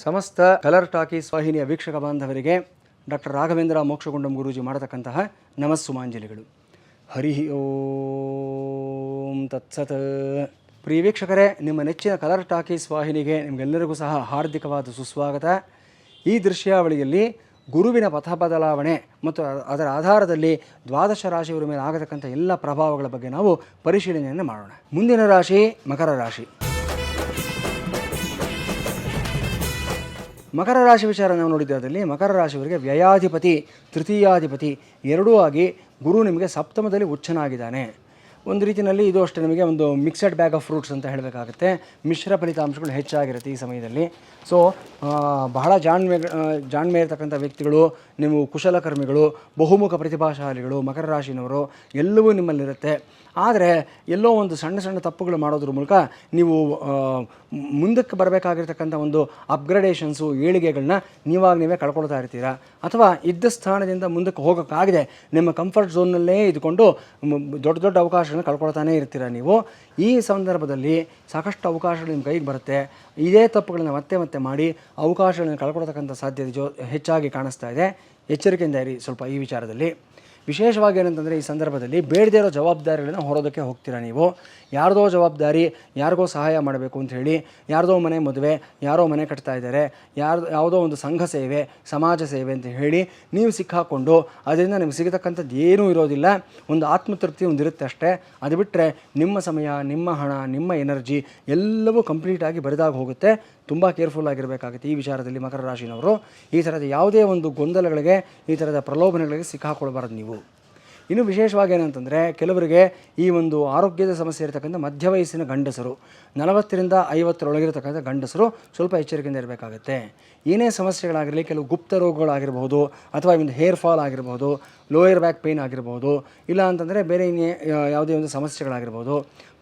ಸಮಸ್ತ colour talkies ವಾಹಿನಿಯ ವೀಕ್ಷಕ ಬಾಂಧವರಿಗೆ ಡಾಕ್ಟರ್ ರಾಘವೇಂದ್ರ ಮೋಕ್ಷಗುಂಡಂ ಗುರೂಜಿ ಮಾಡತಕ್ಕಂತಹ ನಮಸ್ಸುಮಾಂಜಲಿಗಳು. ಹರಿ ಓಂ ತತ್ಸತ್. ಪ್ರಿಯ ವೀಕ್ಷಕರೇ, ನಿಮ್ಮ ನೆಚ್ಚಿನ ಕಲರ್ ಟಾಕೀಸ್ ವಾಹಿನಿಗೆ ನಿಮಗೆಲ್ಲರಿಗೂ ಸಹ ಹಾರ್ದಿಕವಾದ ಸುಸ್ವಾಗತ. ಈ ದೃಶ್ಯಾವಳಿಯಲ್ಲಿ ಗುರುವಿನ ಪಥ ಬದಲಾವಣೆ ಮತ್ತು ಅದರ ಆಧಾರದಲ್ಲಿ ದ್ವಾದಶ ರಾಶಿಯವರ ಮೇಲೆ ಆಗತಕ್ಕಂಥ ಎಲ್ಲ ಪ್ರಭಾವಗಳ ಬಗ್ಗೆ ನಾವು ಪರಿಶೀಲನೆಯನ್ನು ಮಾಡೋಣ. ಮುಂದಿನ ರಾಶಿ ಮಕರ ರಾಶಿ. ಮಕರ ರಾಶಿ ವಿಚಾರ ನಾವು ನೋಡಿದ್ದರಲ್ಲಿ ಮಕರ ರಾಶಿಯವರಿಗೆ ವ್ಯಯಾಧಿಪತಿ ತೃತೀಯಾಧಿಪತಿ ಎರಡೂ ಆಗಿ ಗುರು ನಿಮಗೆ ಸಪ್ತಮದಲ್ಲಿ ಉಚ್ಚನಾಗಿದ್ದಾನೆ. ಒಂದು ರೀತಿಯಲ್ಲಿ ಇದು ಅಷ್ಟೇ ನಿಮಗೆ ಒಂದು ಮಿಕ್ಸೆಡ್ ಬ್ಯಾಗ್ ಆಫ್ ಫ್ರೂಟ್ಸ್ ಅಂತ ಹೇಳಬೇಕಾಗುತ್ತೆ. ಮಿಶ್ರ ಫಲಿತಾಂಶಗಳು ಹೆಚ್ಚಾಗಿರುತ್ತೆ ಈ ಸಮಯದಲ್ಲಿ. ಸೊ ಬಹಳ ಜಾಣ್ಮೆ ಇರತಕ್ಕಂಥ ವ್ಯಕ್ತಿಗಳು, ನೀವು ಕುಶಲಕರ್ಮಿಗಳು, ಬಹುಮುಖ ಪ್ರತಿಭಾಶಾಲಿಗಳು, ಮಕರ ರಾಶಿನವರು ಎಲ್ಲವೂ ನಿಮ್ಮಲ್ಲಿರುತ್ತೆ. ಆದರೆ ಎಲ್ಲೋ ಒಂದು ಸಣ್ಣ ಸಣ್ಣ ತಪ್ಪುಗಳು ಮಾಡೋದ್ರ ಮೂಲಕ ನೀವು ಮುಂದಕ್ಕೆ ಬರಬೇಕಾಗಿರ್ತಕ್ಕಂಥ ಒಂದು ಅಪ್ಗ್ರೇಡೇಷನ್ಸು ಏಳಿಗೆಗಳನ್ನ ನೀವೇ ಕಳ್ಕೊಳ್ತಾ ಇರ್ತೀರ. ಅಥವಾ ಇದ್ದ ಸ್ಥಾನದಿಂದ ಮುಂದಕ್ಕೆ ಹೋಗೋಕ್ಕಾಗದೆ ನಿಮ್ಮ ಕಂಫರ್ಟ್ ಝೋನ್ನಲ್ಲೇ ಇದ್ಕೊಂಡು ದೊಡ್ಡ ದೊಡ್ಡ ಅವಕಾಶಗಳನ್ನ ಕಳ್ಕೊಳ್ತಾನೇ ಇರ್ತೀರ ನೀವು. ಈ ಸಂದರ್ಭದಲ್ಲಿ ಸಾಕಷ್ಟು ಅವಕಾಶಗಳು ನಿಮ್ಮ ಕೈಗೆ ಬರುತ್ತೆ. ಇದೇ ತಪ್ಪುಗಳನ್ನ ಮತ್ತೆ ಮತ್ತೆ ಮಾಡಿ ಅವಕಾಶಗಳನ್ನ ಕಳ್ಕೊಳ್ತಕ್ಕಂಥ ಸಾಧ್ಯತೆ ಹೆಚ್ಚಾಗಿ ಕಾಣಿಸ್ತಾ ಇದೆ. ಎಚ್ಚರಿಕೆಯಿಂದ ಇರಿ ಸ್ವಲ್ಪ ಈ ವಿಚಾರದಲ್ಲಿ. ವಿಶೇಷವಾಗಿ ಏನಂತಂದರೆ ಈ ಸಂದರ್ಭದಲ್ಲಿ ಬೇಡದೇ ಇರೋ ಜವಾಬ್ದಾರಿಗಳನ್ನು ಹೊರೋದಕ್ಕೆ ಹೋಗ್ತೀರಾ ನೀವು. ಯಾರ್ದೋ ಜವಾಬ್ದಾರಿ, ಯಾರಿಗೋ ಸಹಾಯ ಮಾಡಬೇಕು ಅಂತ ಹೇಳಿ, ಯಾರ್ದೋ ಮನೆ ಮದುವೆ, ಯಾರೋ ಮನೆ ಕಟ್ತಾ ಇದ್ದಾರೆ, ಯಾವುದೋ ಒಂದು ಸಂಘ ಸೇವೆ, ಸಮಾಜ ಸೇವೆ ಅಂತ ಹೇಳಿ ನೀವು ಸಿಕ್ಕಾಕೊಂಡು ಅದರಿಂದ ನಿಮ್ಗೆ ಸಿಗತಕ್ಕಂಥದ್ದು ಏನೂ ಇರೋದಿಲ್ಲ. ಒಂದು ಆತ್ಮತೃಪ್ತಿ ಒಂದಿರುತ್ತೆ ಅಷ್ಟೇ. ಅದು ಬಿಟ್ಟರೆ ನಿಮ್ಮ ಸಮಯ, ನಿಮ್ಮ ಹಣ, ನಿಮ್ಮ ಎನರ್ಜಿ ಎಲ್ಲವೂ ಕಂಪ್ಲೀಟಾಗಿ ಬರಿದಾಗ ಹೋಗುತ್ತೆ. ತುಂಬ ಕೇರ್ಫುಲ್ ಆಗಿರಬೇಕಾಗುತ್ತೆ ಈ ವಿಚಾರದಲ್ಲಿ ಮಕರ ರಾಶಿನವರು. ಈ ಥರದ ಯಾವುದೇ ಒಂದು ಗೊಂದಲಗಳಿಗೆ, ಈ ಥರದ ಪ್ರಲೋಭನೆಗಳಿಗೆ ಸಿಕ್ಕಾಕೊಳ್ಬಾರ್ದು ನೀವು. ಇನ್ನು ವಿಶೇಷವಾಗಿ ಏನಂತಂದರೆ ಕೆಲವರಿಗೆ ಈ ಒಂದು ಆರೋಗ್ಯದ ಸಮಸ್ಯೆ ಇರತಕ್ಕಂಥ ಮಧ್ಯ ವಯಸ್ಸಿನ ಗಂಡಸರು, 40ರಿಂದ 50ರೊಳಗಿರತಕ್ಕಂಥ ಗಂಡಸರು ಸ್ವಲ್ಪ ಎಚ್ಚರಿಕೆಯಿಂದ ಇರಬೇಕಾಗುತ್ತೆ. ಏನೇ ಸಮಸ್ಯೆಗಳಾಗಿರಲಿ, ಕೆಲವು ಗುಪ್ತ ರೋಗಗಳಾಗಿರ್ಬೋದು, ಅಥವಾ ಒಂದು ಹೇರ್ ಫಾಲ್ ಆಗಿರ್ಬೋದು, ಲೋಯರ್ ಬ್ಯಾಕ್ ಪೇಯ್ನ್ ಆಗಿರ್ಬೋದು, ಇಲ್ಲ ಅಂತಂದರೆ ಬೇರೆ ಯಾವುದೇ ಒಂದು ಸಮಸ್ಯೆಗಳಾಗಿರ್ಬೋದು.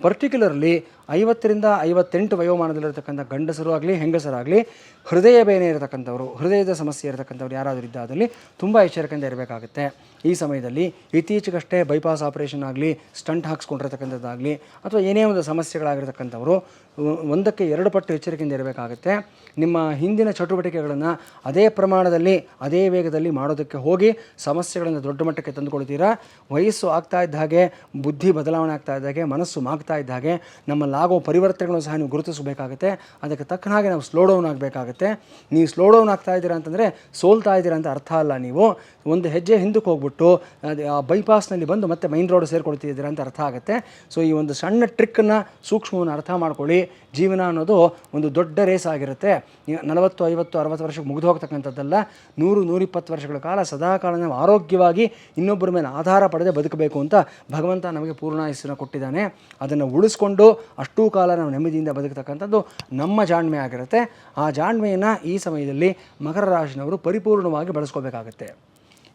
ಪರ್ಟಿಕ್ಯುಲರ್ಲಿ 50ರಿಂದ 58 ವಯೋಮಾನದಲ್ಲಿರತಕ್ಕಂಥ ಗಂಡಸರು ಆಗಲಿ ಹೆಂಗಸರಾಗಲಿ ಹೃದಯ ಬೇನೆ ಇರತಕ್ಕಂಥವ್ರು, ಹೃದಯದ ಸಮಸ್ಯೆ ಇರತಕ್ಕಂಥವ್ರು ಯಾರಾದರೂ ಇದ್ದಾದಲ್ಲಿ ತುಂಬ ಎಚ್ಚರಿಕೆಯಿಂದ ಇರಬೇಕಾಗುತ್ತೆ ಈ ಸಮಯದಲ್ಲಿ. ಇತ್ತೀಚೆಗಷ್ಟೇ ಬೈಪಾಸ್ ಆಪರೇಷನ್ ಆಗಲಿ, ಸ್ಟಂಟ್ ಹಾಕ್ಸ್ಕೊಂಡಿರ್ತಕ್ಕಂಥದ್ದಾಗಲಿ, ಅಥವಾ ಏನೇ ಒಂದು ಸಮಸ್ಯೆಗಳಾಗಿರ್ತಕ್ಕಂಥವ್ರು 1ಕ್ಕೆ 2 ಪಟ್ಟು ಎಚ್ಚರಿಕೆಯಿಂದ ಇರಬೇಕಾಗುತ್ತೆ. ನಿಮ್ಮ ಹಿಂದಿನ ಚಟುವಟಿಕೆಗಳನ್ನು ಅದೇ ಪ್ರಮಾಣದಲ್ಲಿ, ಅದೇ ವೇಗದಲ್ಲಿ ಮಾಡೋದಕ್ಕೆ ಹೋಗಿ ಸಮಸ್ಯೆಗಳನ್ನು ದೊಡ್ಡ ಮಟ್ಟಕ್ಕೆ ತಂದುಕೊಳ್ತೀರಾ. ವಯಸ್ಸು ಆಗ್ತಾ ಇದ್ದ ಹಾಗೆ, ಬುದ್ಧಿ ಬದಲಾವಣೆ ಆಗ್ತಾ ಇದ್ದ ಹಾಗೆ, ಮನಸ್ಸು ಮಾಗ್ತಾ ಇದ್ದ ಹಾಗೆ ನಮ್ಮಲ್ಲಾಗೋ ಪರಿವರ್ತನೆಗಳನ್ನು ಸಹ ನೀವು ಗುರುತಿಸಬೇಕಾಗುತ್ತೆ. ಅದಕ್ಕೆ ತಕ್ಕ ಹಾಗೆ ನಾವು ಸ್ಲೋ ಡೌನ್ ಆಗಬೇಕಾಗುತ್ತೆ. ನೀವು ಸ್ಲೋ ಡೌನ್ ಆಗ್ತಾ ಇದ್ದೀರಾ ಅಂತಂದರೆ ಸೋಲ್ತಾ ಇದ್ದೀರಾ ಅಂತ ಅರ್ಥ ಅಲ್ಲ. ನೀವು ಒಂದು ಹೆಜ್ಜೆ ಹಿಂದಕ್ಕೆ ಹೋಗ್ಬಿಟ್ಟು ಆ ಬೈಪಾಸ್ನಲ್ಲಿ ಬಂದು ಮತ್ತೆ ಮೈನ್ ರೋಡ್ ಸೇರ್ಕೊಳ್ತಿದ್ದೀರಾ ಅಂತ ಅರ್ಥ ಆಗುತ್ತೆ. ಸೊ ಈ ಒಂದು ಸಣ್ಣ ಟ್ರಿಕ್ಕನ್ನು, ಸೂಕ್ಷ್ಮವನ್ನು ಅರ್ಥ ಮಾಡ್ಕೊಳ್ಳಿ. ಜೀವನ ಅನ್ನೋದು ಒಂದು ದೊಡ್ಡ ರೇಸ್ ಆಗಿರುತ್ತೆ. 40, 50, 60 ವರ್ಷಕ್ಕೆ ಮುಗಿದು ಹೋಗ್ತಕ್ಕಂಥದ್ದಲ್ಲ. 100, 120 ವರ್ಷಗಳ ಕಾಲ ಸದಾಕಾಲ ನಾವು ಆರೋಗ್ಯವಾಗಿ ಇನ್ನೊಬ್ಬರ ಮೇಲೆ ಆಧಾರ ಪಡೆದೇ ಬದುಕಬೇಕು ಅಂತ ಭಗವಂತ ನಮಗೆ ಪೂರ್ಣಾಯಸ್ಸನ್ನು ಕೊಟ್ಟಿದ್ದಾನೆ. ಅದನ್ನು ಉಳಿಸ್ಕೊಂಡು ಅಷ್ಟೂ ಕಾಲ ನಾವು ನೆಮ್ಮದಿಯಿಂದ ಬದುಕತಕ್ಕಂಥದ್ದು ನಮ್ಮ ಜಾಣ್ಮೆ ಆಗಿರುತ್ತೆ. ಆ ಜಾಣ್ಮೆಯನ್ನು ಈ ಸಮಯದಲ್ಲಿ ಮಕರ ರಾಶಿನವರು ಪರಿಪೂರ್ಣವಾಗಿ ಬಳಸ್ಕೋಬೇಕಾಗತ್ತೆ.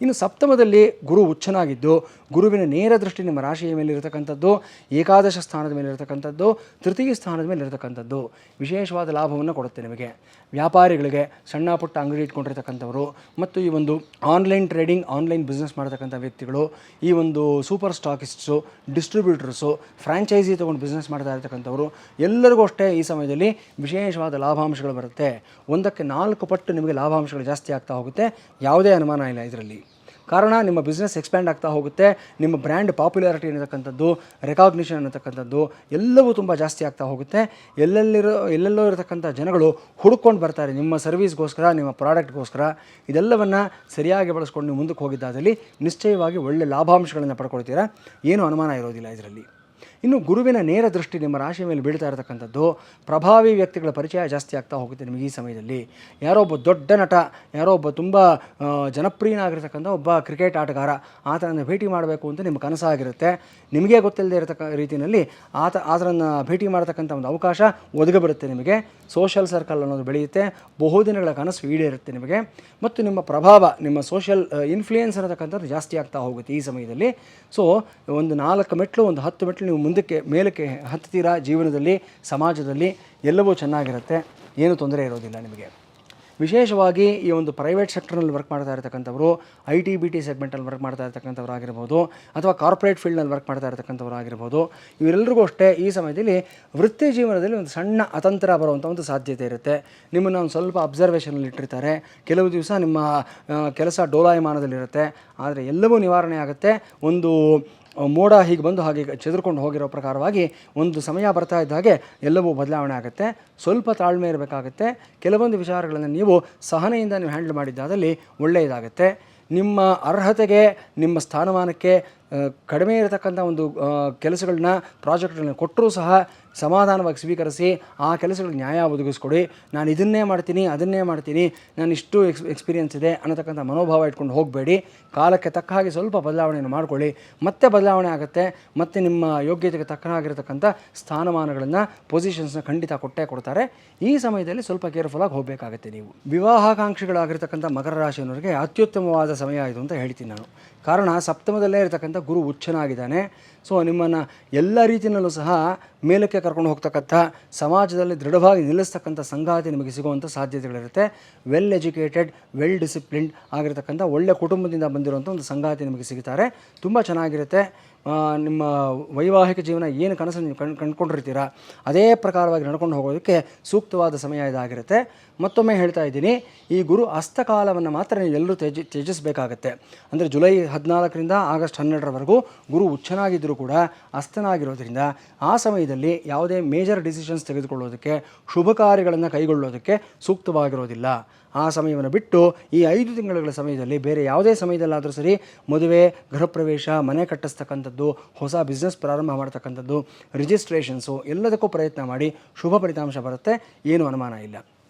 ಇನ್ನು ಸಪ್ತಮದಲ್ಲಿ ಗುರು ಉಚ್ಚನಾಗಿದ್ದು, ಗುರುವಿನ ನೇರ ದೃಷ್ಟಿ ನಿಮ್ಮ ರಾಶಿಯ ಮೇಲೆ ಇರತಕ್ಕಂಥದ್ದು, ಏಕಾದಶ ಸ್ಥಾನದ ಮೇಲೆ ಇರತಕ್ಕಂಥದ್ದು, ತೃತೀಯ ಸ್ಥಾನದ ಮೇಲೆ ಇರತಕ್ಕಂಥದ್ದು ವಿಶೇಷವಾದ ಲಾಭವನ್ನು ಕೊಡುತ್ತೆ ನಿಮಗೆ. ವ್ಯಾಪಾರಿಗಳಿಗೆ, ಸಣ್ಣ ಪುಟ್ಟ ಅಂಗಡಿ ಇಟ್ಕೊಂಡಿರ್ತಕ್ಕಂಥವರು, ಮತ್ತು ಈ ಒಂದು ಆನ್ಲೈನ್ ಟ್ರೇಡಿಂಗ್, ಆನ್ಲೈನ್ ಬಿಸ್ನೆಸ್ ಮಾಡ್ತಕ್ಕಂಥ ವ್ಯಕ್ತಿಗಳು, ಈ ಒಂದು ಸೂಪರ್ ಸ್ಟಾಕಿಸ್ಟ್ಸು, ಡಿಸ್ಟ್ರಿಬ್ಯೂಟರ್ಸು, ಫ್ರ್ಯಾಂಚೈಸಿ ತೊಗೊಂಡು ಬಿಸ್ನೆಸ್ ಮಾಡ್ತಾ ಇರ್ತಕ್ಕಂಥವ್ರು ಎಲ್ಲರಿಗೂ ಅಷ್ಟೇ ಈ ಸಮಯದಲ್ಲಿ ವಿಶೇಷವಾದ ಲಾಭಾಂಶಗಳು ಬರುತ್ತೆ. 1ಕ್ಕೆ 4 ಪಟ್ಟು ನಿಮಗೆ ಲಾಭಾಂಶಗಳು ಜಾಸ್ತಿ ಆಗ್ತಾ ಹೋಗುತ್ತೆ. ಯಾವುದೇ ಅನುಮಾನ ಇಲ್ಲ ಇದರಲ್ಲಿ. ಕಾರಣ ನಿಮ್ಮ ಬಿಸ್ನೆಸ್ ಎಕ್ಸ್ಪ್ಯಾಂಡ್ ಆಗ್ತಾ ಹೋಗುತ್ತೆ. ನಿಮ್ಮ ಬ್ರ್ಯಾಂಡ್ ಪಾಪ್ಯುಲಾರಿಟಿ ಅನ್ನತಕ್ಕಂಥದ್ದು, ರೆಕಾಗ್ನಿಷನ್ ಅನ್ನತಕ್ಕಂಥದ್ದು ಎಲ್ಲವೂ ತುಂಬ ಜಾಸ್ತಿ ಆಗ್ತಾ ಹೋಗುತ್ತೆ. ಎಲ್ಲೆಲ್ಲೋ ಇರತಕ್ಕಂಥ ಜನಗಳು ಹುಡುಕೊಂಡು ಬರ್ತಾರೆ ನಿಮ್ಮ ಸರ್ವಿಸ್ಗೋಸ್ಕರ, ನಿಮ್ಮ ಪ್ರಾಡಕ್ಟ್ಗೋಸ್ಕರ. ಇದೆಲ್ಲವನ್ನು ಸರಿಯಾಗಿ ಬಳಸ್ಕೊಂಡು ನೀವು ಮುಂದಕ್ಕೆ ಹೋಗಿದ್ದಾದಲ್ಲಿ ನಿಶ್ಚಯವಾಗಿ ಒಳ್ಳೆಯ ಲಾಭಾಂಶಗಳನ್ನು ಪಡ್ಕೊಳ್ತೀರಾ. ಏನೂ ಅನುಮಾನ ಇರೋದಿಲ್ಲ ಇದರಲ್ಲಿ. ಇನ್ನು ಗುರುವಿನ ನೇರ ದೃಷ್ಟಿ ನಿಮ್ಮ ರಾಶಿಯ ಮೇಲೆ ಬೀಳ್ತಾ ಇರತಕ್ಕಂಥದ್ದು, ಪ್ರಭಾವಿ ವ್ಯಕ್ತಿಗಳ ಪರಿಚಯ ಜಾಸ್ತಿ ಆಗ್ತಾ ಹೋಗುತ್ತೆ ನಿಮಗೆ ಈ ಸಮಯದಲ್ಲಿ. ಯಾರೋ ಒಬ್ಬ ದೊಡ್ಡ ನಟ, ಯಾರೋ ಒಬ್ಬ ತುಂಬ ಜನಪ್ರಿಯನಾಗಿರ್ತಕ್ಕಂಥ ಒಬ್ಬ ಕ್ರಿಕೆಟ್ ಆಟಗಾರ, ಆತನನ್ನು ಭೇಟಿ ಮಾಡಬೇಕು ಅಂತ ನಿಮ್ಮ ಕನಸಾಗಿರುತ್ತೆ. ನಿಮಗೆ ಗೊತ್ತಿಲ್ಲದೆ ಇರತಕ್ಕ ರೀತಿಯಲ್ಲಿ ಆತನನ್ನು ಭೇಟಿ ಮಾಡತಕ್ಕಂಥ ಒಂದು ಅವಕಾಶ ಒದಗಿ ಬರುತ್ತೆ ನಿಮಗೆ. ಸೋಷಲ್ ಸರ್ಕಲ್ ಅನ್ನೋದು ಬೆಳೆಯುತ್ತೆ. ಬಹುದಿನಗಳ ಕನಸು ಈಡೇರುತ್ತೆ ನಿಮಗೆ. ಮತ್ತು ನಿಮ್ಮ ಪ್ರಭಾವ, ನಿಮ್ಮ ಸೋಷಿಯಲ್ ಇನ್ಫ್ಲೂಯೆನ್ಸ್ ಅನ್ನತಕ್ಕಂಥದ್ದು ಜಾಸ್ತಿ ಆಗ್ತಾ ಹೋಗುತ್ತೆ ಈ ಸಮಯದಲ್ಲಿ. ಸೊ ಒಂದು 4 ಮೆಟ್ಲು, ಒಂದು 10 ಮೆಟ್ಲು ನೀವು ಮೇಲಕ್ಕೆ ಹತ್ತೀರಾ ಜೀವನದಲ್ಲಿ, ಸಮಾಜದಲ್ಲಿ ಎಲ್ಲವೂ ಚೆನ್ನಾಗಿರುತ್ತೆ. ಏನೂ ತೊಂದರೆ ಇರೋದಿಲ್ಲ ನಿಮಗೆ. ವಿಶೇಷವಾಗಿ ಈ ಒಂದು ಪ್ರೈವೇಟ್ ಸೆಕ್ಟರ್ನಲ್ಲಿ ವರ್ಕ್ ಮಾಡ್ತಾ ಇರತಕ್ಕಂಥವರು, IT BT ಸೆಗ್ಮೆಂಟಲ್ಲಿ ವರ್ಕ್ ಮಾಡ್ತಾ ಇರತಕ್ಕಂಥವ್ರು ಆಗಿರ್ಬೋದು, ಅಥವಾ ಕಾರ್ಪೊರೇಟ್ ಫೀಲ್ಡ್ನಲ್ಲಿ ವರ್ಕ್ ಮಾಡ್ತಾ ಇರತಕ್ಕಂಥವ್ರು ಆಗಿರ್ಬೋದು, ಇವರೆಲ್ಲರಿಗೂ ಅಷ್ಟೇ ಈ ಸಮಯದಲ್ಲಿ ವೃತ್ತಿ ಜೀವನದಲ್ಲಿ ಒಂದು ಸಣ್ಣ ಅತಂತ್ರ ಬರುವಂಥ ಒಂದು ಸಾಧ್ಯತೆ ಇರುತ್ತೆ. ನಿಮ್ಮನ್ನು ಒಂದು ಸ್ವಲ್ಪ ಅಬ್ಸರ್ವೇಷನಲ್ಲಿ ಇಟ್ಟಿರ್ತಾರೆ. ಕೆಲವು ದಿವಸ ನಿಮ್ಮ ಕೆಲಸ ಡೋಲಾಯಮಾನದಲ್ಲಿರುತ್ತೆ, ಆದರೆ ಎಲ್ಲವೂ ನಿವಾರಣೆ ಆಗುತ್ತೆ. ಒಂದು ಮೋಡ ಹೀಗೆ ಬಂದು ಹಾಗೆ ಚೆದರ್ಕೊಂಡು ಹೋಗಿರೋ ಪ್ರಕಾರವಾಗಿ ಒಂದು ಸಮಯ ಬರ್ತಾ ಇದ್ದ ಹಾಗೆ ಎಲ್ಲವೂ ಬದಲಾವಣೆ ಆಗುತ್ತೆ. ಸ್ವಲ್ಪ ತಾಳ್ಮೆ ಇರಬೇಕಾಗುತ್ತೆ. ಕೆಲವೊಂದು ವಿಚಾರಗಳನ್ನು ನೀವು ಸಹನೆಯಿಂದ ನೀವು ಹ್ಯಾಂಡಲ್ ಮಾಡಿದ್ದಾದಲ್ಲಿ ಒಳ್ಳೆಯದಾಗುತ್ತೆ. ನಿಮ್ಮ ಅರ್ಹತೆಗೆ, ನಿಮ್ಮ ಸ್ಥಾನಮಾನಕ್ಕೆ ಕಡಿಮೆ ಇರತಕ್ಕಂಥ ಒಂದು ಕೆಲಸಗಳನ್ನ, ಪ್ರಾಜೆಕ್ಟ್ಗಳನ್ನ ಕೊಟ್ಟರೂ ಸಹ ಸಮಾಧಾನವಾಗಿ ಸ್ವೀಕರಿಸಿ ಆ ಕೆಲಸಗಳಿಗೆ ನ್ಯಾಯ ಒದಗಿಸ್ಕೊಡಿ. ನಾನು ಇದನ್ನೇ ಮಾಡ್ತೀನಿ, ಅದನ್ನೇ ಮಾಡ್ತೀನಿ, ನಾನು ಇಷ್ಟು ಎಕ್ಸ್ಪೀರಿಯೆನ್ಸ್ ಇದೆ ಅನ್ನತಕ್ಕಂಥ ಮನೋಭಾವ ಇಟ್ಕೊಂಡು ಹೋಗಬೇಡಿ. ಕಾಲಕ್ಕೆ ತಕ್ಕ ಹಾಗೆ ಸ್ವಲ್ಪ ಬದಲಾವಣೆಯನ್ನು ಮಾಡ್ಕೊಳ್ಳಿ. ಮತ್ತೆ ಬದಲಾವಣೆ ಆಗುತ್ತೆ. ಮತ್ತು ನಿಮ್ಮ ಯೋಗ್ಯತೆಗೆ ತಕ್ಕನಾಗಿರತಕ್ಕಂಥ ಸ್ಥಾನಮಾನಗಳನ್ನು, ಪೊಸಿಷನ್ಸ್ನ ಖಂಡಿತ ಕೊಟ್ಟೇ ಕೊಡ್ತಾರೆ. ಈ ಸಮಯದಲ್ಲಿ ಸ್ವಲ್ಪ ಕೇರ್ಫುಲ್ಲಾಗಿ ಹೋಗಬೇಕಾಗುತ್ತೆ. ನೀವು ವಿವಾಹಾಕಾಂಕ್ಷಿಗಳಾಗಿರ್ತಕ್ಕಂಥ ಮಕರ ರಾಶಿಯವರಿಗೆ ಅತ್ಯುತ್ತಮವಾದ ಸಮಯ ಇದು ಅಂತ ಹೇಳ್ತೀನಿ ನಾನು. ಕಾರಣ ಸಪ್ತಮದಲ್ಲೇ ಇರತಕ್ಕಂಥ ಗುರು ಉಚ್ಚನಾಗಿದ್ದಾನೆ. ಸೊ ನಿಮ್ಮನ್ನು ಎಲ್ಲ ರೀತಿಯಲ್ಲೂ ಸಹ ಮೇಲಕ್ಕೆ ಕರ್ಕೊಂಡು ಹೋಗ್ತಕ್ಕಂಥ, ಸಮಾಜದಲ್ಲಿ ದೃಢವಾಗಿ ನಿಲ್ಲಿಸ್ತಕ್ಕಂಥ ಸಂಗಾತಿ ನಿಮಗೆ ಸಿಗುವಂಥ ಸಾಧ್ಯತೆಗಳಿರುತ್ತೆ. ವೆಲ್ ಎಜುಕೇಟೆಡ್, ವೆಲ್ ಡಿಸಿಪ್ಲಿನ್ಡ್ ಆಗಿರತಕ್ಕಂಥ ಒಳ್ಳೆಯ ಕುಟುಂಬದಿಂದ ಬಂದಿರುವಂಥ ಒಂದು ಸಂಗಾತಿ ನಿಮಗೆ ಸಿಗ್ತಾರೆ. ತುಂಬ ಚೆನ್ನಾಗಿರುತ್ತೆ. ನಿಮ್ಮ ವೈವಾಹಿಕ ಜೀವನ ಏನು ಕನಸು ನೀವು ಕಂಡುಕೊಂಡಿರ್ತೀರ ಅದೇ ಪ್ರಕಾರವಾಗಿ ನಡ್ಕೊಂಡು ಹೋಗೋದಕ್ಕೆ ಸೂಕ್ತವಾದ ಸಮಯ ಇದಾಗಿರುತ್ತೆ. ಮತ್ತೊಮ್ಮೆ ಹೇಳ್ತಾ ಇದ್ದೀನಿ, ಈ ಗುರು ಅಸ್ತಕಾಲವನ್ನು ಮಾತ್ರ ನೀವು ಎಲ್ಲರೂ ತ್ಯಜಿಸಬೇಕಾಗತ್ತೆ. ಅಂದರೆ ಜುಲೈ 14ರಿಂದ ಆಗಸ್ಟ್ 12ರವರೆಗೂ ಗುರು ಉಚ್ಚನಾಗಿದ್ದರೂ ಕೂಡ ಅಸ್ತನಾಗಿರೋದ್ರಿಂದ ಆ ಸಮಯದಲ್ಲಿ ಯಾವುದೇ ಮೇಜರ್ ಡಿಸಿಷನ್ಸ್ ತೆಗೆದುಕೊಳ್ಳೋದಕ್ಕೆ, ಶುಭ ಕಾರ್ಯಗಳನ್ನು ಕೈಗೊಳ್ಳೋದಕ್ಕೆ ಸೂಕ್ತವಾಗಿರೋದಿಲ್ಲ. ಆ ಸಮಯವನ್ನು ಬಿಟ್ಟು ಈ 5 ತಿಂಗಳ ಸಮಯದಲ್ಲಿ ಬೇರೆ ಯಾವುದೇ ಸಮಯದಲ್ಲಾದರೂ ಸರಿ ಮದುವೆ, ಗೃಹ ಪ್ರವೇಶ, ಮನೆ ಕಟ್ಟಿಸ್ತಕ್ಕಂಥದ್ದು, ಹೊಸ ಬಿಸ್ನೆಸ್ ಪ್ರಾರಂಭ ಮಾಡ್ತಕ್ಕಂಥದ್ದು, ರಿಜಿಸ್ಟ್ರೇಷನ್ಸು ಎಲ್ಲದಕ್ಕೂ ಪ್ರಯತ್ನ ಮಾಡಿ. ಶುಭ ಫಲಿತಾಂಶ ಬರುತ್ತೆ, ಏನೂ ಅನುಮಾನ ಇಲ್ಲ.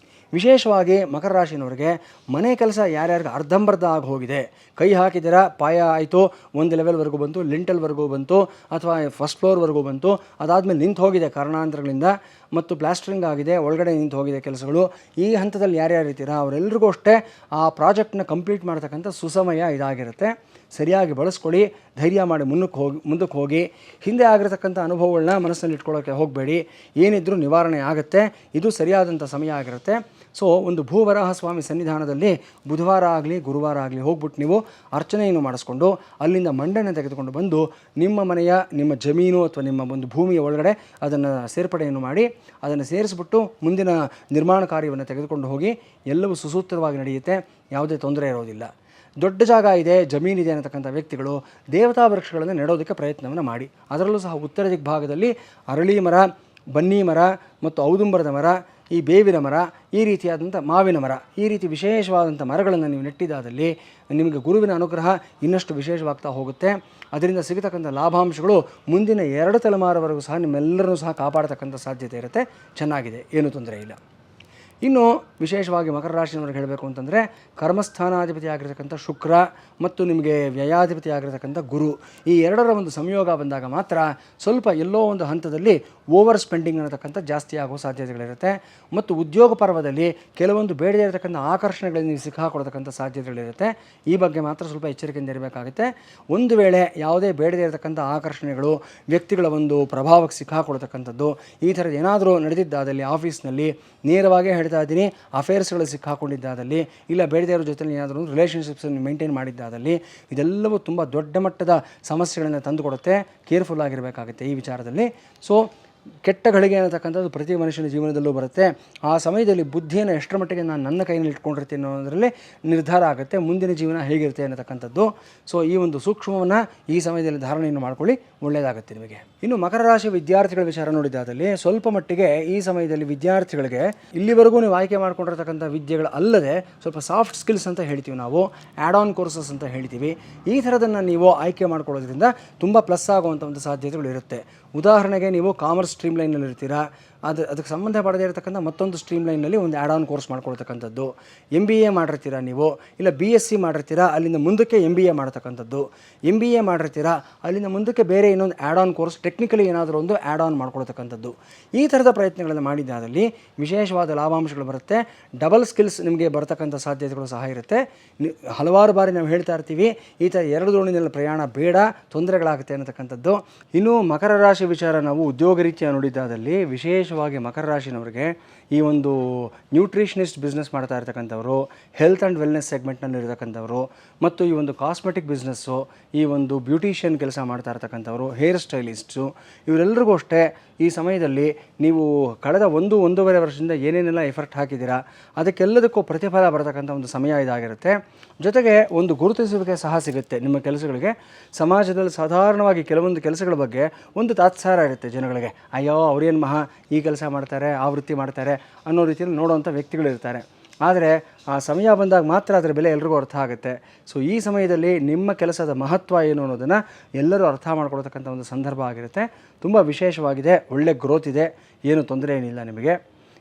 ವಿಶೇಷವಾಗಿ ಮಕರ ರಾಶಿನವರಿಗೆ ಮನೆ ಕೆಲಸ ಯಾರ್ಯಾರಿಗೆ ಅರ್ಧಂಬರ್ಧ ಆಗಿ ಹೋಗಿದೆ, ಕೈ ಹಾಕಿದ್ದೀರಾ, ಪಾಯ ಆಯಿತು, ಒಂದು ಲೆವೆಲ್ವರೆಗೂ ಬಂತು, ಲಿಂಟಲ್ವರೆಗೂ ಬಂತು, ಅಥವಾ ಫಸ್ಟ್ ಫ್ಲೋರ್ವರೆಗೂ ಬಂತು, ಅದಾದಮೇಲೆ ನಿಂತು ಹೋಗಿದೆ ಕಾರಣಾಂತರಗಳಿಂದ, ಮತ್ತು ಪ್ಲಾಸ್ಟರಿಂಗ್ ಆಗಿದೆ, ಒಳಗಡೆ ನಿಂತು ಹೋಗಿದೆ ಕೆಲಸಗಳು. ಈ ಹಂತದಲ್ಲಿ ಯಾರ್ಯಾರು ಇರ್ತೀರಾ ಅವರೆಲ್ಲರಿಗೂ ಅಷ್ಟೇ ಆ ಪ್ರಾಜೆಕ್ಟ್ನ ಕಂಪ್ಲೀಟ್ ಮಾಡ್ತಕ್ಕಂಥ ಸುಸಮಯ ಇದಾಗಿರುತ್ತೆ. ಸರಿಯಾಗಿ ಬಳಸ್ಕೊಳ್ಳಿ. ಧೈರ್ಯ ಮಾಡಿ ಮುಂದಕ್ಕೆ ಹೋಗಿ. ಹಿಂದೆ ಆಗಿರತಕ್ಕಂಥ ಅನುಭವಗಳನ್ನ ಮನಸ್ಸಿನಲ್ಲಿ ಇಟ್ಕೊಳ್ಳೋಕ್ಕೆ ಹೋಗಬೇಡಿ. ಏನಿದ್ರೂ ನಿವಾರಣೆ ಆಗುತ್ತೆ. ಇದು ಸರಿಯಾದಂಥ ಸಮಯ ಆಗಿರುತ್ತೆ. ಸೊ ಒಂದು ಭೂವರಾಹ ಸ್ವಾಮಿ ಸನ್ನಿಧಾನದಲ್ಲಿ ಬುಧವಾರ ಆಗಲಿ ಗುರುವಾರ ಆಗಲಿ ಹೋಗ್ಬಿಟ್ಟು ನೀವು ಅರ್ಚನೆಯನ್ನು ಮಾಡಿಸ್ಕೊಂಡು ಅಲ್ಲಿಂದ ಮಂಡನೆ ತೆಗೆದುಕೊಂಡು ಬಂದು ನಿಮ್ಮ ಮನೆಯ, ನಿಮ್ಮ ಜಮೀನು ಅಥವಾ ನಿಮ್ಮ ಒಂದು ಭೂಮಿಯ ಒಳಗಡೆ ಅದನ್ನು ಸೇರ್ಪಡೆಯನ್ನು ಮಾಡಿ, ಅದನ್ನು ಸೇರಿಸ್ಬಿಟ್ಟು ಮುಂದಿನ ನಿರ್ಮಾಣ ಕಾರ್ಯವನ್ನು ತೆಗೆದುಕೊಂಡು ಹೋಗಿ. ಎಲ್ಲವೂ ಸುಸೂತ್ರವಾಗಿ ನಡೆಯುತ್ತೆ, ಯಾವುದೇ ತೊಂದರೆ ಇರೋದಿಲ್ಲ. ದೊಡ್ಡ ಜಾಗ ಇದೆ, ಜಮೀನಿದೆ ಅನ್ನತಕ್ಕಂಥ ವ್ಯಕ್ತಿಗಳು ದೇವತಾ ವೃಕ್ಷಗಳನ್ನು ನೆಡೋದಕ್ಕೆ ಪ್ರಯತ್ನವನ್ನು ಮಾಡಿ. ಅದರಲ್ಲೂ ಸಹ ಉತ್ತರ ದಿಗ್ಭಾಗದಲ್ಲಿ ಅರಳಿ ಮರ, ಬನ್ನಿ ಮರ ಮತ್ತು ಔದುಂಬರದ ಮರ, ಈ ಬೇವಿನ ಮರ, ಈ ರೀತಿಯಾದಂಥ ಮಾವಿನ ಮರ, ಈ ರೀತಿ ವಿಶೇಷವಾದಂಥ ಮರಗಳನ್ನು ನೀವು ನೆಟ್ಟಿದ್ದಾದಲ್ಲಿ ನಿಮಗೆ ಗುರುವಿನ ಅನುಗ್ರಹ ಇನ್ನಷ್ಟು ವಿಶೇಷವಾಗ್ತಾ ಹೋಗುತ್ತೆ. ಅದರಿಂದ ಸಿಗತಕ್ಕಂಥ ಲಾಭಾಂಶಗಳು ಮುಂದಿನ 2 ತಲೆಮಾರುವರೆಗೂ ಸಹ ನಿಮ್ಮೆಲ್ಲರನ್ನೂ ಸಹ ಕಾಪಾಡತಕ್ಕಂಥ ಸಾಧ್ಯತೆ ಇರುತ್ತೆ. ಚೆನ್ನಾಗಿದೆ, ಏನೂ ತೊಂದರೆ ಇಲ್ಲ. ಇನ್ನು ವಿಶೇಷವಾಗಿ ಮಕರ ರಾಶಿಯವರಿಗೆ ಹೇಳಬೇಕು ಅಂತಂದರೆ, ಕರ್ಮಸ್ಥಾನಾಧಿಪತಿ ಆಗಿರತಕ್ಕಂಥ ಶುಕ್ರ ಮತ್ತು ನಿಮಗೆ ವ್ಯಯಾಧಿಪತಿ ಆಗಿರತಕ್ಕಂಥ ಗುರು, ಈ ಎರಡರ ಒಂದು ಸಂಯೋಗ ಬಂದಾಗ ಮಾತ್ರ ಸ್ವಲ್ಪ ಎಲ್ಲೋ ಒಂದು ಹಂತದಲ್ಲಿ ಓವರ್ ಸ್ಪೆಂಡಿಂಗ್ ಅನ್ನತಕ್ಕಂಥ ಜಾಸ್ತಿ ಆಗುವ ಸಾಧ್ಯತೆಗಳಿರುತ್ತೆ. ಮತ್ತು ಉದ್ಯೋಗ ಪರ್ವದಲ್ಲಿ ಕೆಲವೊಂದು ಬೇಡದೇ ಇರತಕ್ಕಂಥ ಆಕರ್ಷಣೆಗಳಲ್ಲಿ ನೀವು ಸಿಕ್ಕಾಕೊಳ್ತಕ್ಕಂಥ ಸಾಧ್ಯತೆಗಳಿರುತ್ತೆ. ಈ ಬಗ್ಗೆ ಮಾತ್ರ ಸ್ವಲ್ಪ ಎಚ್ಚರಿಕೆಯಿಂದ ಇರಬೇಕಾಗುತ್ತೆ. ಒಂದು ವೇಳೆ ಯಾವುದೇ ಬೇಡದೇ ಇರತಕ್ಕಂಥ ಆಕರ್ಷಣೆಗಳು, ವ್ಯಕ್ತಿಗಳ ಒಂದು ಪ್ರಭಾವಕ್ಕೆ ಸಿಕ್ಕಾಕೊಳ್ತಕ್ಕಂಥದ್ದು, ಈ ಥರದ್ದು ಏನಾದರೂ ನಡೆದಿದ್ದಾದಲ್ಲಿ ಆಫೀಸ್ನಲ್ಲಿ, ನೇರವಾಗಿ ಹೇಳ್ತಾ ಇದ್ದೀನಿ, ಅಫೇರ್ಸ್ಗಳು ಸಿಕ್ಕಾಕೊಂಡಿದ್ದಾದಲ್ಲಿ, ಇಲ್ಲ ಬೇಡದೇ ಇರೋ ಜೊತೆ ಏನಾದರೂ ರಿಲೇಷನ್ಶಿಪ್ಸನ್ನು ಮೇಂಟೈನ್ ಮಾಡಿದ್ದಾದಲ್ಲಿ, ಇದೆಲ್ಲವೂ ತುಂಬ ದೊಡ್ಡ ಮಟ್ಟದ ಸಮಸ್ಯೆಗಳನ್ನು ತಂದುಕೊಡುತ್ತೆ. ಕೇರ್ಫುಲ್ ಆಗಿರಬೇಕಾಗುತ್ತೆ ಈ ವಿಚಾರದಲ್ಲಿ. ಸೊ ಕೆಟ್ಟ ಗಳಿಗೆ ಅನ್ನತಕ್ಕಂಥದ್ದು ಪ್ರತಿ ಮನುಷ್ಯನ ಜೀವನದಲ್ಲೂ ಬರುತ್ತೆ. ಆ ಸಮಯದಲ್ಲಿ ಬುದ್ಧಿಯನ್ನು ಎಷ್ಟರ ಮಟ್ಟಿಗೆ ನಾನು ನನ್ನ ಕೈಯಲ್ಲಿ ಇಟ್ಕೊಂಡಿರ್ತೀನಿ ಅನ್ನೋದರಲ್ಲಿ ನಿರ್ಧಾರ ಆಗುತ್ತೆ ಮುಂದಿನ ಜೀವನ ಹೇಗಿರುತ್ತೆ ಅನ್ನತಕ್ಕಂಥದ್ದು. ಸೊ ಈ ಒಂದು ಸೂಕ್ಷ್ಮವನ್ನು ಈ ಸಮಯದಲ್ಲಿ ಧಾರಣೆಯನ್ನು ಮಾಡ್ಕೊಳ್ಳಿ, ಒಳ್ಳೆಯದಾಗುತ್ತೆ ನಿಮಗೆ. ಇನ್ನು ಮಕರ ರಾಶಿ ವಿದ್ಯಾರ್ಥಿಗಳ ವಿಚಾರ ನೋಡಿದ್ದಾದಲ್ಲಿ ಸ್ವಲ್ಪ ಮಟ್ಟಿಗೆ ಈ ಸಮಯದಲ್ಲಿ ವಿದ್ಯಾರ್ಥಿಗಳಿಗೆ ಇಲ್ಲಿವರೆಗೂ ನೀವು ಆಯ್ಕೆ ಮಾಡ್ಕೊಂಡಿರ್ತಕ್ಕಂಥ ವಿದ್ಯೆಗಳು ಅಲ್ಲದೆ ಸ್ವಲ್ಪ ಸಾಫ್ಟ್ ಸ್ಕಿಲ್ಸ್ ಅಂತ ಹೇಳ್ತೀವಿ ನಾವು, ಆ್ಯಡ್ ಆನ್ ಕೋರ್ಸಸ್ ಅಂತ ಹೇಳ್ತೀವಿ. ಈ ಥರದನ್ನು ನೀವು ಆಯ್ಕೆ ಮಾಡ್ಕೊಳ್ಳೋದ್ರಿಂದ ತುಂಬ ಪ್ಲಸ್ ಆಗುವಂಥ ಒಂದು ಸಾಧ್ಯತೆಗಳು ಇರುತ್ತೆ. ಉದಾಹರಣೆಗೆ ನೀವು ಕಾಮರ್ಸ್ ಸ್ಟ್ರೀಮ್ ಲೈನಲ್ಲಿ ಇರ್ತೀರಾ, ಅದಕ್ಕೆ ಸಂಬಂಧ ಪಡದೇ ಇರತಕ್ಕಂಥ ಮತ್ತೊಂದು ಸ್ಟ್ರೀಮ್ ಲೈನಲ್ಲಿ ಒಂದು ಆ್ಯಡ್ ಆನ್ ಕೋರ್ಸ್ ಮಾಡ್ಕೊಳ್ತಕ್ಕಂಥದ್ದು. MBA ಮಾಡಿರ್ತೀರಾ ನೀವು, ಇಲ್ಲ BSc ಮಾಡಿರ್ತೀರಾ, ಅಲ್ಲಿಂದ ಮುಂದಕ್ಕೆ MBA ಮಾಡ್ತಕ್ಕಂಥದ್ದು. MBA ಮಾಡಿರ್ತೀರಾ, ಅಲ್ಲಿಂದ ಮುಂದಕ್ಕೆ ಬೇರೆ ಇನ್ನೊಂದು ಆ್ಯಡ್ ಆನ್ ಕೋರ್ಸ್, ಟೆಕ್ನಿಕಲಿ ಏನಾದರೂ ಒಂದು ಆ್ಯಡ್ ಆನ್ ಮಾಡ್ಕೊಳ್ತಕ್ಕಂಥದ್ದು. ಈ ಥರದ ಪ್ರಯತ್ನಗಳನ್ನು ಮಾಡಿದ್ದಾದಲ್ಲಿ ವಿಶೇಷವಾದ ಲಾಭಾಂಶಗಳು ಬರುತ್ತೆ. ಡಬಲ್ ಸ್ಕಿಲ್ಸ್ ನಿಮಗೆ ಬರ್ತಕ್ಕಂಥ ಸಾಧ್ಯತೆಗಳು ಸಹ ಇರುತ್ತೆ. ಹಲವಾರು ಬಾರಿ ನಾವು ಹೇಳ್ತಾ ಇರ್ತೀವಿ, ಈ ಥರ 2 ದೋಣಿನಲ್ಲಿ ಪ್ರಯಾಣ ಬೇಡ, ತೊಂದರೆಗಳಾಗುತ್ತೆ ಅನ್ನತಕ್ಕಂಥದ್ದು. ಇನ್ನು ಮಕರ ರಾಶಿ ವಿಚಾರ ನಾವು ಉದ್ಯೋಗ ರೀತಿಯ ನೋಡಿದ್ದಾದಲ್ಲಿ ವಿಶೇಷವಾಗಿ ಮಕರ ರಾಶಿನವರಿಗೆ ಈ ಒಂದು ನ್ಯೂಟ್ರಿಷನಿಸ್ಟ್ ಬಿಸ್ನೆಸ್ ಮಾಡ್ತಾ ಇರ್ತಕ್ಕಂಥವ್ರು, ಹೆಲ್ತ್ ಆ್ಯಂಡ್ ವೆಲ್ನೆಸ್ ಸೆಗ್ಮೆಂಟ್ನಲ್ಲಿ ಇರತಕ್ಕಂಥವ್ರು, ಮತ್ತು ಈ ಒಂದು ಕಾಸ್ಮೆಟಿಕ್ ಬಿಸ್ನೆಸ್ಸು, ಈ ಒಂದು ಬ್ಯೂಟಿಷಿಯನ್ ಕೆಲಸ ಮಾಡ್ತಾ ಇರ್ತಕ್ಕಂಥವ್ರು, ಹೇರ್ ಸ್ಟೈಲಿಸ್ಟು, ಇವರೆಲ್ಲರಿಗೂ ಅಷ್ಟೇ ಈ ಸಮಯದಲ್ಲಿ ನೀವು ಕಳೆದ 1-1.5 ವರ್ಷದಿಂದ ಏನೇನೆಲ್ಲ ಎಫರ್ಟ್ ಹಾಕಿದ್ದೀರಾ ಅದಕ್ಕೆಲ್ಲದಕ್ಕೂ ಪ್ರತಿಫಲ ಬರತಕ್ಕಂಥ ಒಂದು ಸಮಯ ಇದಾಗಿರುತ್ತೆ. ಜೊತೆಗೆ ಒಂದು ಗುರುತಿಸುವಿಕೆ ಸಹ ಸಿಗುತ್ತೆ ನಿಮ್ಮ ಕೆಲಸಗಳಿಗೆ. ಸಮಾಜದಲ್ಲಿ ಸಾಧಾರಣವಾಗಿ ಕೆಲವೊಂದು ಕೆಲಸಗಳ ಬಗ್ಗೆ ಒಂದು ತಾತ್ಸಾರ ಇರುತ್ತೆ ಜನಗಳಿಗೆ. ಅಯ್ಯೋ ಅವ್ರೇನು ಮಹಾ ಈ ಕೆಲಸ ಮಾಡ್ತಾರೆ, ಆ ವೃತ್ತಿ ಮಾಡ್ತಾರೆ ಅನ್ನೋ ರೀತಿಯಲ್ಲಿ ನೋಡುವಂಥ ವ್ಯಕ್ತಿಗಳಿರ್ತಾರೆ. ಆದರೆ ಆ ಸಮಯ ಬಂದಾಗ ಮಾತ್ರ ಅದರ ಬೆಲೆ ಎಲ್ರಿಗೂ ಅರ್ಥ ಆಗುತ್ತೆ. ಸೊ ಈ ಸಮಯದಲ್ಲಿ ನಿಮ್ಮ ಕೆಲಸದ ಮಹತ್ವ ಏನು ಅನ್ನೋದನ್ನು ಎಲ್ಲರೂ ಅರ್ಥ ಮಾಡ್ಕೊಳ್ತಕ್ಕಂಥ ಒಂದು ಸಂದರ್ಭ ಆಗಿರುತ್ತೆ. ತುಂಬ ವಿಶೇಷವಾಗಿದೆ, ಒಳ್ಳೆ ಗ್ರೋತ್ ಇದೆ, ಏನು ತೊಂದರೆ ಏನಿಲ್ಲ ನಿಮಗೆ.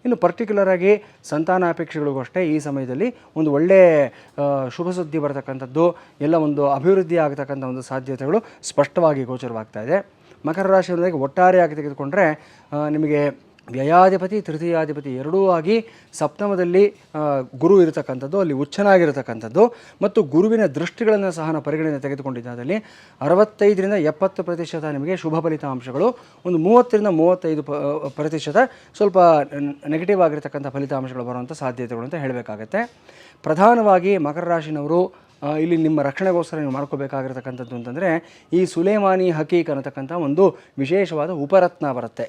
ಇನ್ನು ಪರ್ಟಿಕ್ಯುಲರಾಗಿ ಸಂತಾನಾಪೇಕ್ಷೆಗಳಿಗೂ ಅಷ್ಟೇ ಈ ಸಮಯದಲ್ಲಿ ಒಂದು ಒಳ್ಳೆಯ ಶುಭ ಸುದ್ದಿ ಬರತಕ್ಕಂಥದ್ದು, ಎಲ್ಲ ಒಂದು ಅಭಿವೃದ್ಧಿ ಆಗತಕ್ಕಂಥ ಒಂದು ಸಾಧ್ಯತೆಗಳು ಸ್ಪಷ್ಟವಾಗಿ ಗೋಚರವಾಗ್ತಾ ಇದೆ. ಮಕರ ರಾಶಿಯವರಿಗೆ ಒಟ್ಟಾರೆಯಾಗಿ ತೆಗೆದುಕೊಂಡ್ರೆ ನಿಮಗೆ ವ್ಯಯಾಧಿಪತಿ ತೃತೀಯಾಧಿಪತಿ ಎರಡೂ ಆಗಿ ಸಪ್ತಮದಲ್ಲಿ ಗುರು ಇರತಕ್ಕಂಥದ್ದು, ಅಲ್ಲಿ ಉಚ್ಚನಾಗಿರತಕ್ಕಂಥದ್ದು, ಮತ್ತು ಗುರುವಿನ ದೃಷ್ಟಿಗಳನ್ನು ಸಹ ನಾವು ಪರಿಗಣನೆ ತೆಗೆದುಕೊಂಡಿದ್ದಾದಲ್ಲಿ 65-70% ನಿಮಗೆ ಶುಭ ಫಲಿತಾಂಶಗಳು, ಒಂದು 30-35% ಸ್ವಲ್ಪ ನೆಗೆಟಿವ್ ಆಗಿರತಕ್ಕಂಥ ಫಲಿತಾಂಶಗಳು ಬರುವಂಥ ಸಾಧ್ಯತೆಗಳು ಅಂತ ಹೇಳಬೇಕಾಗತ್ತೆ. ಪ್ರಧಾನವಾಗಿ ಮಕರ ರಾಶಿನವರು ಇಲ್ಲಿ ನಿಮ್ಮ ರಕ್ಷಣೆಗೋಸ್ಕರ ನೀವು ಮಾಡ್ಕೋಬೇಕಾಗಿರ್ತಕ್ಕಂಥದ್ದು ಅಂತಂದರೆ ಈ ಸುಲೇಮಾನಿ ಹಕೀಕ್ ಅನ್ನತಕ್ಕಂಥ ಒಂದು ವಿಶೇಷವಾದ ಉಪರತ್ನ ಬರುತ್ತೆ.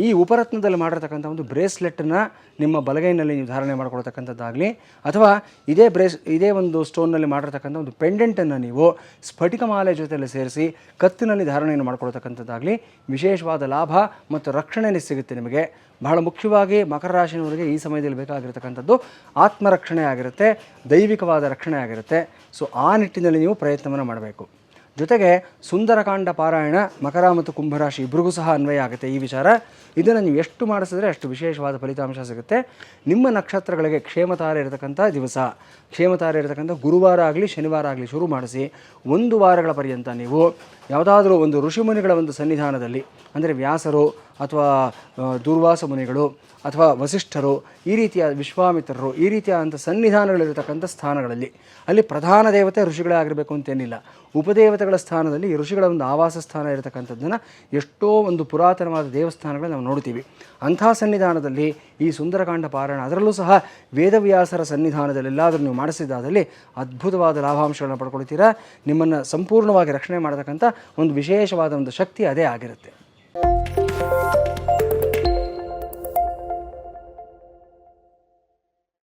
ಈ ಉಪರತ್ನದಲ್ಲಿ ಮಾಡಿರ್ತಕ್ಕಂಥ ಒಂದು ಬ್ರೇಸ್ಲೆಟನ್ನು ನಿಮ್ಮ ಬಲಗೈನಲ್ಲಿ ನೀವು ಧಾರಣೆ ಮಾಡ್ಕೊಳ್ತಕ್ಕಂಥದ್ದಾಗಲಿ, ಅಥವಾ ಇದೇ ಒಂದು ಸ್ಟೋನ್ನಲ್ಲಿ ಮಾಡಿರ್ತಕ್ಕಂಥ ಒಂದು ಪೆಂಡೆಂಟನ್ನು ನೀವು ಸ್ಫಟಿಕ ಮಾಲೆ ಜೊತೆಯಲ್ಲಿ ಸೇರಿಸಿ ಕತ್ತಿನಲ್ಲಿ ಧಾರಣೆಯನ್ನು ಮಾಡ್ಕೊಳ್ತಕ್ಕಂಥದ್ದಾಗಲಿ ವಿಶೇಷವಾದ ಲಾಭ ಮತ್ತು ರಕ್ಷಣೆ ಸಿಗುತ್ತೆ ನಿಮಗೆ. ಬಹಳ ಮುಖ್ಯವಾಗಿ ಮಕರ ರಾಶಿಯವರಿಗೆ ಈ ಸಮಯದಲ್ಲಿ ಬೇಕಾಗಿರ್ತಕ್ಕಂಥದ್ದು ಆತ್ಮರಕ್ಷಣೆ ಆಗಿರುತ್ತೆ, ದೈವಿಕವಾದ ರಕ್ಷಣೆ ಆಗಿರುತ್ತೆ. ಸೊ ಆ ನಿಟ್ಟಿನಲ್ಲಿ ನೀವು ಪ್ರಯತ್ನವನ್ನು ಮಾಡಬೇಕು. ಜೊತೆಗೆ ಸುಂದರಕಾಂಡ ಪಾರಾಯಣ ಮಕರ ಮತ್ತು ಕುಂಭರಾಶಿ ಇಬ್ಬರಿಗೂ ಸಹ ಅನ್ವಯ ಆಗುತ್ತೆ ಈ ವಿಚಾರ. ಇದನ್ನು ನೀವು ಎಷ್ಟು ಮಾಡಿಸಿದ್ರೆ ಅಷ್ಟು ವಿಶೇಷವಾದ ಫಲಿತಾಂಶ ಸಿಗುತ್ತೆ. ನಿಮ್ಮ ನಕ್ಷತ್ರಗಳಿಗೆ ಕ್ಷೇಮತಾರೆ ಇರತಕ್ಕಂಥ ದಿವಸ, ಕ್ಷೇಮತಾರೆ ಇರತಕ್ಕಂಥ ಗುರುವಾರ ಆಗಲಿ ಶನಿವಾರ ಆಗಲಿ ಶುರು ಮಾಡಿಸಿ 1 ವಾರಗಳ ಪರ್ಯಂತ ನೀವು ಯಾವುದಾದ್ರೂ ಒಂದು ಋಷಿಮುನಿಗಳ ಒಂದು ಸನ್ನಿಧಾನದಲ್ಲಿ, ಅಂದರೆ ವ್ಯಾಸರು ಅಥವಾ ದೂರ್ವಾಸ ಮುನಿಗಳು ಅಥವಾ ವಸಿಷ್ಠರು, ಈ ರೀತಿಯ ವಿಶ್ವಾಮಿತ್ರರು, ಈ ರೀತಿಯಾದಂಥ ಸನ್ನಿಧಾನಗಳಿರತಕ್ಕಂಥ ಸ್ಥಾನಗಳಲ್ಲಿ, ಅಲ್ಲಿ ಪ್ರಧಾನ ದೇವತೆ ಋಷಿಗಳೇ ಆಗಿರಬೇಕು ಅಂತೇನಿಲ್ಲ, ಉಪದೇವತೆಗಳ ಸ್ಥಾನದಲ್ಲಿ ಈ ಋಷಿಗಳ ಒಂದು ಆವಾಸ ಸ್ಥಾನ ಇರತಕ್ಕಂಥದ್ದನ್ನು ಎಷ್ಟೋ ಒಂದು ಪುರಾತನವಾದ ದೇವಸ್ಥಾನಗಳು ನಾವು ನೋಡ್ತೀವಿ. ಅಂಥ ಸನ್ನಿಧಾನದಲ್ಲಿ ಈ ಸುಂದರಕಾಂಡ ಪಾರಾಯಣ, ಅದರಲ್ಲೂ ಸಹ ವೇದವ್ಯಾಸರ ಸನ್ನಿಧಾನದಲ್ಲಿ ಎಲ್ಲಾದರೂ ನೀವು ಮಾಡಿಸಿದ್ದಾದಲ್ಲಿ ಅದ್ಭುತವಾದ ಲಾಭಾಂಶಗಳನ್ನು ಪಡ್ಕೊಳ್ತೀರಾ. ನಿಮ್ಮನ್ನು ಸಂಪೂರ್ಣವಾಗಿ ರಕ್ಷಣೆ ಮಾಡತಕ್ಕಂಥ ಒಂದು ವಿಶೇಷವಾದ ಒಂದು ಶಕ್ತಿ ಅದೇ ಆಗಿರುತ್ತೆ.